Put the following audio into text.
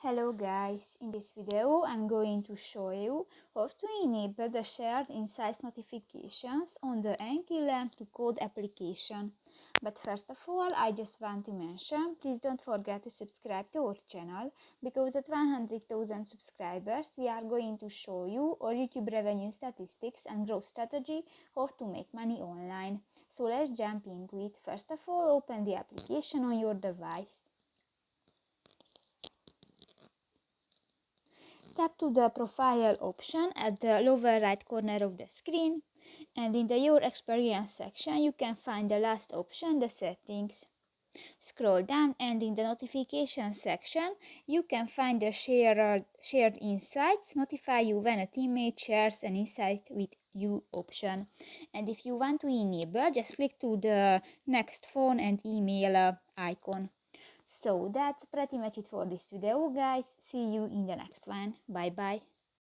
Hello guys, in this video I'm going to show you how to enable the shared insights notifications on the Enki-Learn to Code application. But first of all, I just want to mention, please don't forget to subscribe to our channel, because at 100,000 subscribers we are going to show you our YouTube revenue statistics and growth strategy, how to make money online. So let's jump into it. First of all, open the application on your device. Tap to the profile option at the lower right corner of the screen, and in the Your Experience section you can find the last option, the settings. Scroll down and in the notification section you can find the shared insights, notify you when a teammate shares an insight with you option. And if you want to enable, just click to the next phone and email icon. So that's pretty much it for this video, guys. See you in the next one. Bye bye.